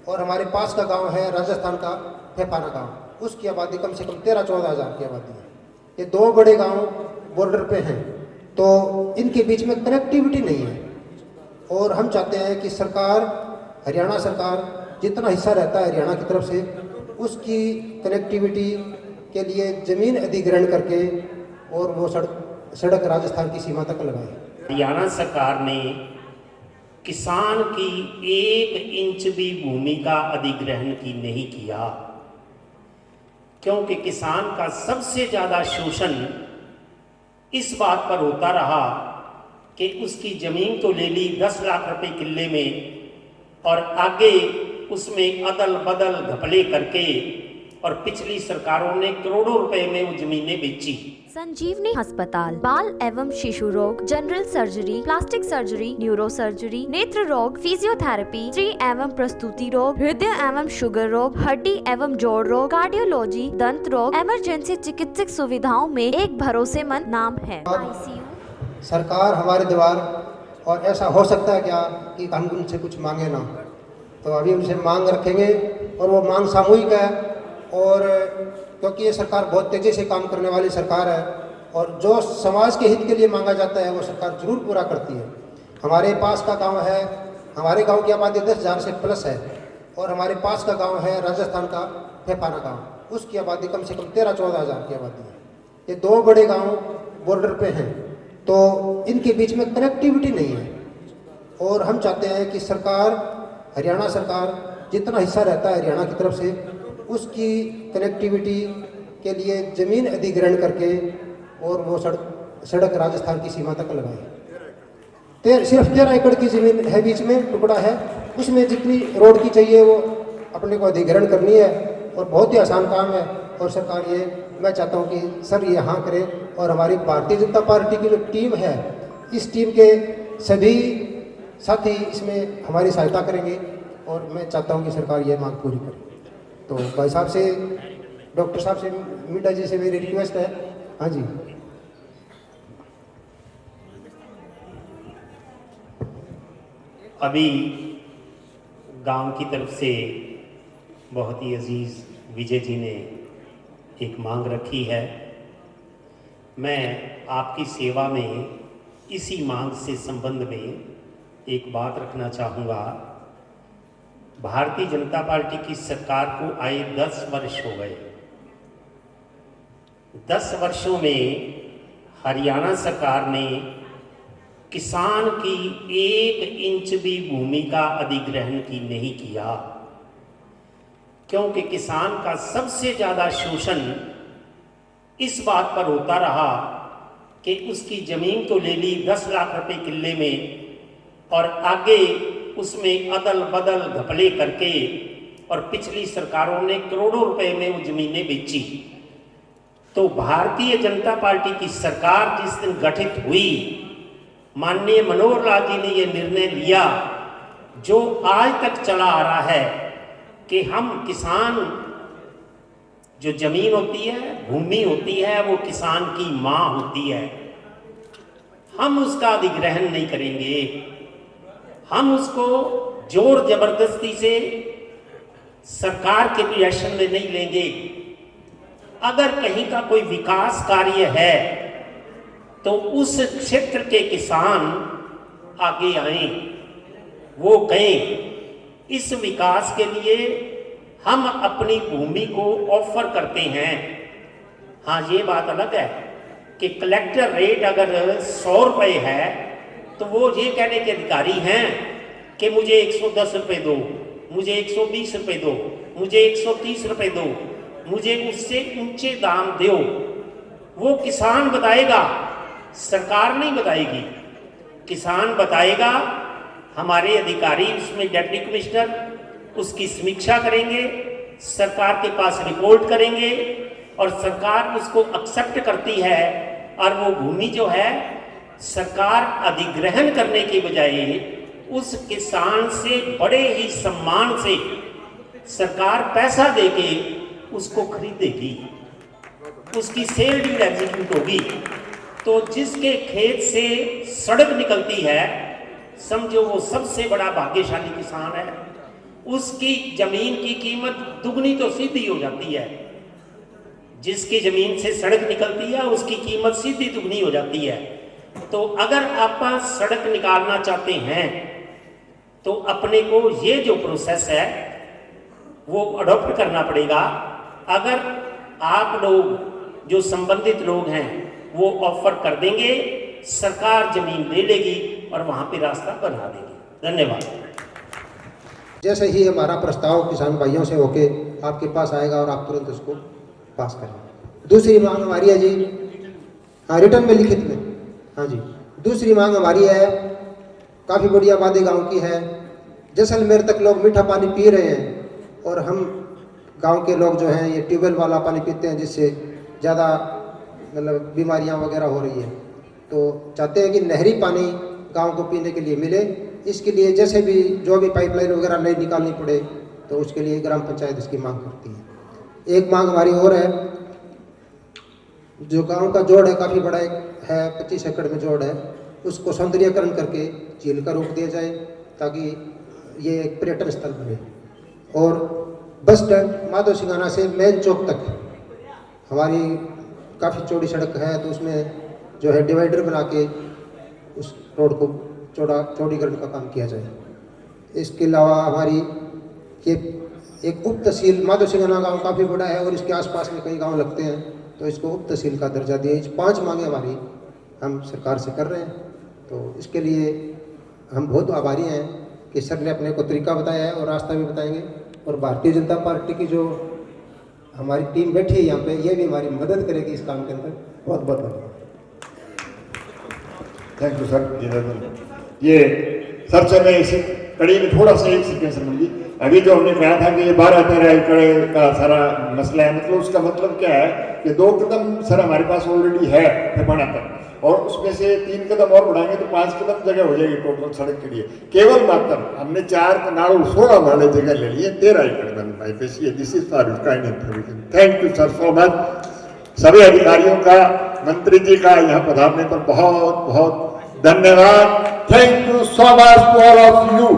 और हमारे पास का गांव है राजस्थान का फेफाना गांव, उसकी आबादी कम से कम 13-14 हज़ार की आबादी है। ये दो बड़े गांव बॉर्डर पे हैं, तो इनके बीच में कनेक्टिविटी नहीं है। और हम चाहते हैं कि सरकार, हरियाणा सरकार जितना हिस्सा रहता है हरियाणा की तरफ से, उसकी कनेक्टिविटी के लिए ज़मीन अधिग्रहण करके और वो सड़क राजस्थान की सीमा तक लगाए। हरियाणा सरकार ने किसान की 1 इंच भी भूमि का अधिग्रहण की नहीं किया, क्योंकि किसान का सबसे ज़्यादा शोषण इस बात पर होता रहा कि उसकी ज़मीन तो ले ली 10 लाख रुपए किले में और आगे उसमें अदल बदल घपले करके, और पिछली सरकारों ने करोड़ों रुपए में वो जमीनें बेची। संजीवनी अस्पताल बाल एवं शिशु रोग, general surgery, plastic surgery, neuro surgery, नेत्र रोग, फिजियोथेरेपी, स्त्री एवं प्रसूति रोग, हृदय एवं शुगर रोग, हड्डी एवं जोड़ रोग, कार्डियोलॉजी, दंत रोग, इमरजेंसी चिकित्सक सुविधाओं में एक भरोसेमंद नाम है। ICU सरकार हमारे द्वार, और ऐसा हो सकता है क्या कि हम उनसे कुछ मांगे ना, तो अभी उनसे मांग रखेंगे और वो मांग सामूहिक है। और क्योंकि ये सरकार बहुत तेज़ी से काम करने वाली सरकार है, और जो समाज के हित के लिए मांगा जाता है वो सरकार जरूर पूरा करती है। हमारे पास का गांव है, हमारे गांव की आबादी 10,000 से प्लस है, और हमारे पास का गांव है राजस्थान का फेफाना गांव, उसकी आबादी कम से कम 13-14 हज़ार की आबादी है। ये दो बड़े गांव बॉर्डर पे हैं, तो इनके बीच में कनेक्टिविटी नहीं है। और हम चाहते हैं कि सरकार, हरियाणा सरकार जितना हिस्सा रहता है हरियाणा की तरफ से, उसकी कनेक्टिविटी के लिए ज़मीन अधिग्रहण करके और वो सड़क राजस्थान की सीमा तक लगाए। सिर्फ 13 एकड़ की ज़मीन है, बीच में टुकड़ा है, उसमें जितनी रोड की चाहिए वो अपने को अधिग्रहण करनी है, और बहुत ही आसान काम है। और सरकार ये, मैं चाहता हूँ कि सर ये हाँ करे, और हमारी भारतीय जनता पार्टी की जो टीम है, इस टीम के सभी साथी इसमें हमारी सहायता करेंगे, और मैं चाहता हूँ कि सरकार ये मांग पूरी करे। तो भाई साहब से, डॉक्टर साहब से, मीडा जी से मेरी रिक्वेस्ट है। हाँ जी, अभी गांव की तरफ से बहुत ही अजीज विजय जी ने एक मांग रखी है। मैं आपकी सेवा में इसी मांग से संबंध में एक बात रखना चाहूँगा। भारतीय जनता पार्टी की सरकार को आए 10 वर्ष हो गए। 10 वर्षों में हरियाणा सरकार ने किसान की 1 इंच भी भूमि का अधिग्रहण की नहीं किया, क्योंकि किसान का सबसे ज़्यादा शोषण इस बात पर होता रहा कि उसकी ज़मीन तो ले ली 10 लाख रुपए किले में और आगे उसमें अदल बदल घपले करके, और पिछली सरकारों ने करोड़ों रुपए में वो जमीनें बेची। तो भारतीय जनता पार्टी की सरकार जिस दिन गठित हुई, माननीय मनोहर लाल जी ने यह निर्णय लिया जो आज तक चला आ रहा है कि हम किसान, जो जमीन होती है, भूमि होती है, वो किसान की मां होती है, हम उसका अधिग्रहण नहीं करेंगे, हम उसको जोर जबरदस्ती से सरकार के पोजीशन में नहीं लेंगे। अगर कहीं का कोई विकास कार्य है तो उस क्षेत्र के किसान आगे आएं, वो कहें इस विकास के लिए हम अपनी भूमि को ऑफर करते हैं। हाँ, ये बात अलग है कि कलेक्टर रेट अगर 100 रुपये है तो वो ये कहने के अधिकारी हैं कि मुझे 110 रुपये दो, मुझे 120 रुपये दो, मुझे 130 रुपये दो, मुझे उससे ऊंचे दाम दो। वो किसान बताएगा, सरकार नहीं बताएगी। किसान बताएगा, हमारे अधिकारी उसमें डिप्टी कमिश्नर उसकी समीक्षा करेंगे, सरकार के पास रिपोर्ट करेंगे, और सरकार उसको एक्सेप्ट करती है, और वो भूमि जो है सरकार अधिग्रहण करने के बजाय उस किसान से बड़े ही सम्मान से सरकार पैसा देके उसको खरीदेगी, उसकी सेल डीड एग्जीक्यूट होगी। तो जिसके खेत से सड़क निकलती है, समझो वो सबसे बड़ा भाग्यशाली किसान है। उसकी जमीन की कीमत दुगनी तो सीधी हो जाती है। जिसकी जमीन से सड़क निकलती है उसकी कीमत सीधी दुगनी हो जाती है। तो अगर आप सड़क निकालना चाहते हैं तो अपने को ये जो प्रोसेस है वो अडॉप्ट करना पड़ेगा। अगर आप लोग जो संबंधित लोग हैं वो ऑफर कर देंगे, सरकार जमीन ले लेगी और वहां पे रास्ता बना देगी। धन्यवाद। जैसे ही हमारा प्रस्ताव किसान भाइयों से होके आपके पास आएगा और आप तुरंत उसको पास करें। दूसरी मांग हमारी है जी, हाँ रिटर्न में लिखित में, हाँ जी। दूसरी मांग हमारी है, काफ़ी बड़ी आबादी गांव की है, जैसलमेर तक लोग मीठा पानी पी रहे हैं और हम गांव के लोग जो हैं ये ट्यूबवेल वाला पानी पीते हैं, जिससे ज़्यादा मतलब बीमारियां वगैरह हो रही है। तो चाहते हैं कि नहरी पानी गांव को पीने के लिए मिले। इसके लिए जैसे भी जो भी पाइपलाइन वगैरह नहीं निकालनी पड़े तो उसके लिए ग्राम पंचायत इसकी मांग करती है। एक मांग हमारी और है, जो गांव का जोड़ है काफ़ी बड़ा है, 25 एकड़ में जोड़ है, उसको सौंदर्यकरण करके झील का रूप दिया जाए ताकि ये एक पर्यटन स्थल बने। और बस स्टैंड माधव सिंघाना से मेन चौक तक हमारी काफ़ी चौड़ी सड़क है, तो उसमें जो है डिवाइडर बना के उस रोड को चौड़ीकरण का काम किया जाए। इसके अलावा हमारी ये एक उप तहसील, माधव सिंघाना गाँव काफ़ी बड़ा है और इसके आसपास में कई गांव लगते हैं, तो इसको उप तहसील का दर्जा दिए। 5 मांगे हमारी हम सरकार से कर रहे हैं। तो इसके लिए हम बहुत आभारी हैं कि सर ने अपने को तरीका बताया है और रास्ता भी बताएंगे। और भारतीय जनता पार्टी की जो हमारी टीम बैठी है यहाँ पे, ये भी हमारी मदद करेगी इस काम के अंदर। बहुत बहुत धन्यवाद। Thank you sir. ये सर में इसी कड़ी में थोड़ा सा एक सेकेंड समझिए। अभी जो हमने कहा था कि ये 12-13 एकड़ का सारा मसला है, मतलब उसका मतलब क्या है कि 2 कदम सर हमारे पास ऑलरेडी है पैमाना तक, और उसमें से 3 कदम और बढ़ाएंगे तो 5 कदम जगह हो जाएगी टोटल सड़क के लिए। केवल मात्र हमने 4 कनाल 16 वाले जगह ले लिए, 13 एकड़ बन पाए। This is for kind information. Thank you sir so much. सभी अधिकारियों का, मंत्री जी का यहाँ पधारने पर बहुत बहुत धन्यवाद। Thank you so much to all of you.